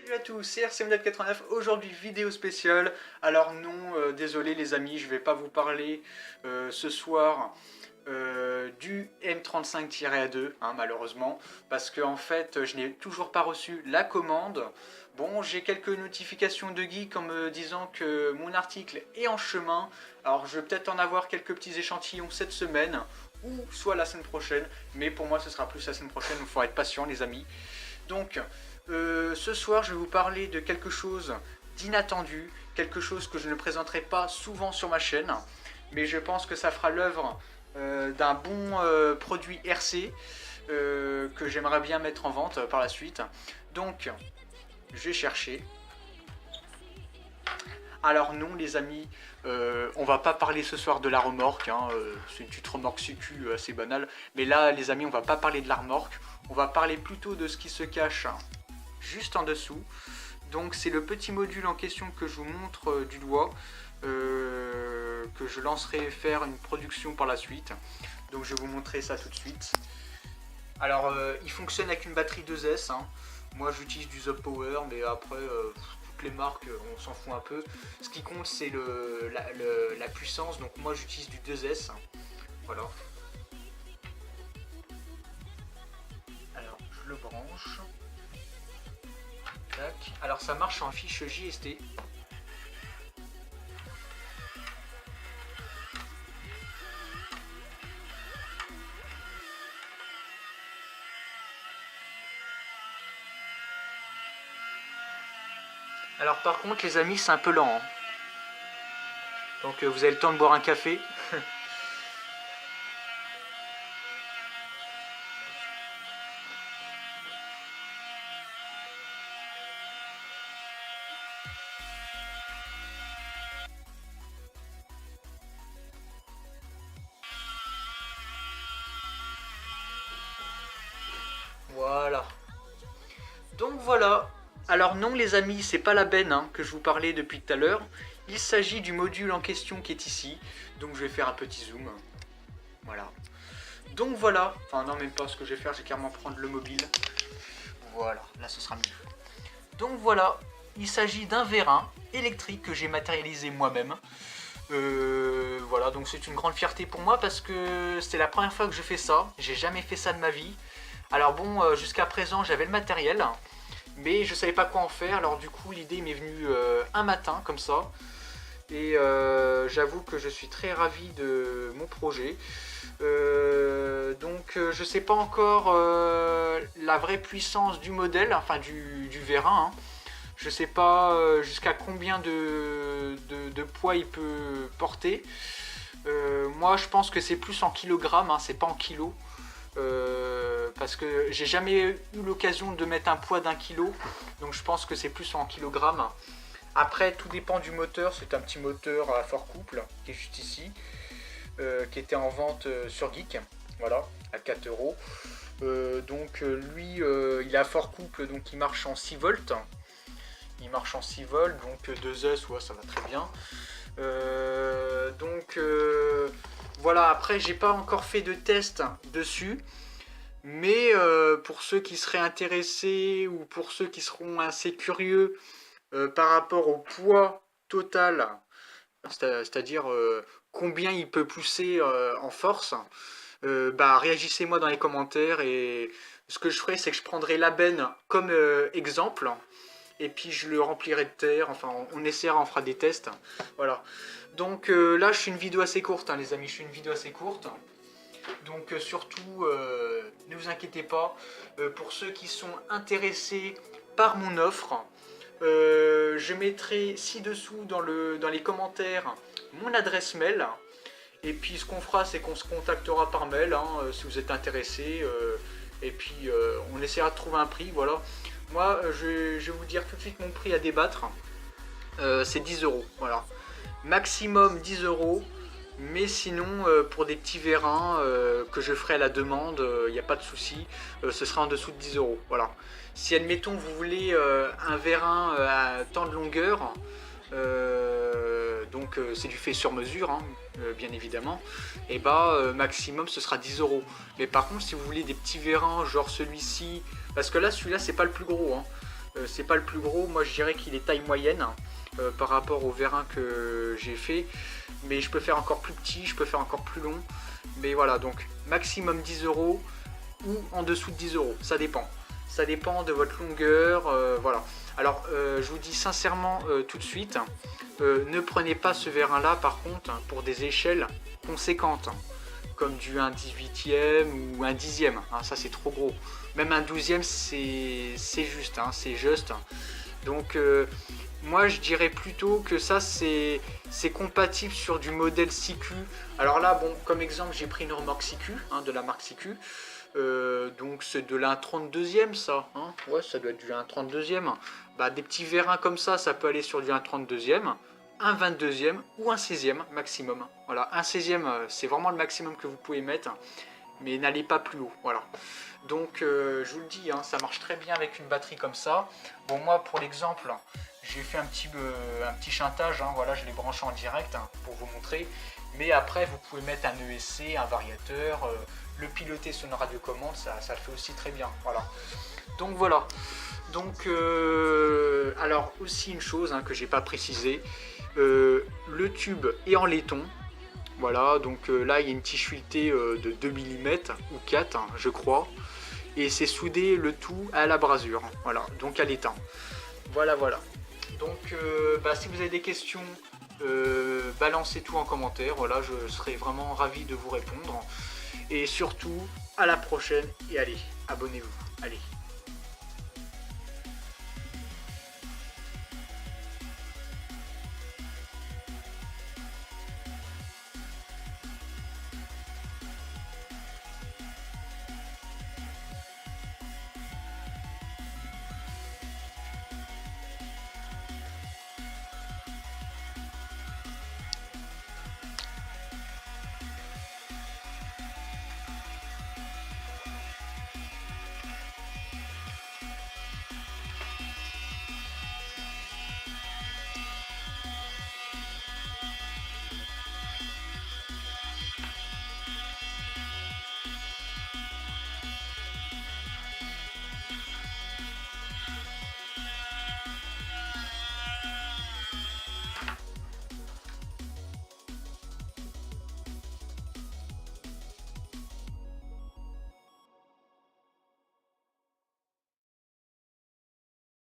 Salut à tous, c'est RCMDAP89, aujourd'hui vidéo spéciale. Alors non, désolé les amis, je vais pas vous parler ce soir du M35-A2, malheureusement, parce que en fait je n'ai toujours pas reçu la commande. Bon, j'ai quelques notifications de geeks en me disant que mon article est en chemin, alors je vais peut-être en avoir quelques petits échantillons cette semaine, ou soit la semaine prochaine, mais pour moi ce sera plus la semaine prochaine, il faut être patient les amis. Donc, ce soir, je vais vous parler de quelque chose d'inattendu, quelque chose que je ne présenterai pas souvent sur ma chaîne, mais je pense que ça fera l'œuvre d'un bon produit RC que j'aimerais bien mettre en vente par la suite. Donc, je vais chercher. Alors non les amis, on va pas parler ce soir de la remorque, c'est une petite remorque sécu assez banale, mais là les amis on va pas parler de la remorque, on va parler plutôt de ce qui se cache juste en dessous. Donc c'est le petit module en question que je vous montre du doigt, que je lancerai faire une production par la suite, donc je vais vous montrer ça tout de suite. Alors il fonctionne avec une batterie 2S, moi j'utilise du Zop Power, mais après les marques on s'en fout un peu, ce qui compte c'est la puissance, donc moi j'utilise du 2S, voilà. Alors je le branche, tac. Alors ça marche en fiche JST. Alors par contre les amis c'est un peu lent, donc vous avez le temps de boire un café. Voilà. Donc voilà. Alors non les amis, c'est pas la benne que je vous parlais depuis tout à l'heure. Il s'agit du module en question qui est ici. Donc je vais faire un petit zoom. Voilà. Donc voilà. Enfin non même pas, ce que je vais faire, je vais carrément prendre le mobile. Voilà, là ce sera mieux. Donc voilà, il s'agit d'un vérin électrique que j'ai matérialisé moi-même. Voilà, donc c'est une grande fierté pour moi parce que c'est la première fois que je fais ça. J'ai jamais fait ça de ma vie. Alors bon, jusqu'à présent j'avais le matériel, mais je savais pas quoi en faire. Alors du coup l'idée m'est venue un matin comme ça. Et j'avoue que je suis très ravi de mon projet. Donc je sais pas encore la vraie puissance du modèle, enfin du vérin. Je sais pas jusqu'à combien de poids il peut porter. Moi je pense que c'est plus en kilogrammes, c'est pas en kilos. Parce que j'ai jamais eu l'occasion de mettre un poids d'1 kilo, donc je pense que c'est plus en kilogrammes. Après tout dépend du moteur, c'est un petit moteur à fort couple qui est juste ici, qui était en vente sur Geek, voilà, à 4 euros. Donc lui il a fort couple, donc il marche en 6 volts. Il marche en 6 volts, donc 2S, ouais, ça va très bien. Voilà, après j'ai pas encore fait de test dessus, mais pour ceux qui seraient intéressés ou pour ceux qui seront assez curieux par rapport au poids total, c'est-à-dire combien il peut pousser en force, réagissez moi dans les commentaires, et ce que je ferai c'est que je prendrai la benne comme exemple, et puis je le remplirai de terre, enfin on essaiera, on fera des tests, voilà. Donc là je suis une vidéo assez courte les amis, je suis une vidéo assez courte, donc surtout ne vous inquiétez pas, pour ceux qui sont intéressés par mon offre, je mettrai ci-dessous dans les commentaires mon adresse mail, et puis ce qu'on fera c'est qu'on se contactera par mail si vous êtes intéressé, et puis on essaiera de trouver un prix, voilà. Moi je vais vous dire tout de suite mon prix à débattre, c'est 10 euros, voilà. Maximum 10 euros, mais sinon pour des petits vérins que je ferai à la demande, il n'y a pas de souci, ce sera en dessous de 10 euros, voilà. Si admettons vous voulez un vérin à tant de longueur, donc c'est du fait sur mesure, bien évidemment, et maximum ce sera 10 euros. Mais par contre si vous voulez des petits vérins genre celui-ci, parce que là celui-là c'est pas le plus gros, c'est pas le plus gros, moi je dirais qu'il est taille moyenne par rapport au vérin que j'ai fait, mais je peux faire encore plus petit, je peux faire encore plus long, mais voilà, donc maximum 10 euros ou en dessous de 10 euros, ça dépend de votre longueur, voilà. Alors je vous dis sincèrement tout de suite, ne prenez pas ce vérin là par contre pour des échelles conséquentes, comme du 1/18e ou un 10e, hein, ça c'est trop gros. Même un 12e c'est juste, hein, c'est juste. Donc moi je dirais plutôt que ça c'est compatible sur du modèle Siku. Alors là, bon, comme exemple j'ai pris une remorque Siku, hein, de la marque Siku. Donc c'est de la 32e ça, hein, ouais, ça doit être du 1/32e. Bah, des petits vérins comme ça peut aller sur du 1/32e, un 22e ou un 16e maximum. Voilà, un 16e c'est vraiment le maximum que vous pouvez mettre, mais n'allez pas plus haut, voilà. Donc je vous le dis, hein, ça marche très bien avec une batterie comme ça. Bon, moi pour l'exemple, j'ai fait un petit chantage, hein, voilà, je l'ai branché en direct, hein, pour vous montrer. Mais après vous pouvez mettre un ESC, un variateur, le piloter sur une radiocommande, ça le fait aussi très bien, voilà. Donc voilà. Donc alors aussi une chose, hein, que j'ai pas précisé, le tube est en laiton. Voilà, donc là il y a une tige filetée de 2 mm ou 4, hein, je crois. Et c'est soudé le tout à la brasure, voilà, donc à l'étain. Voilà, voilà. Donc bah, si vous avez des questions, balancez tout en commentaire, voilà, je serai vraiment ravi de vous répondre. Et surtout, à la prochaine, et allez, abonnez-vous, allez.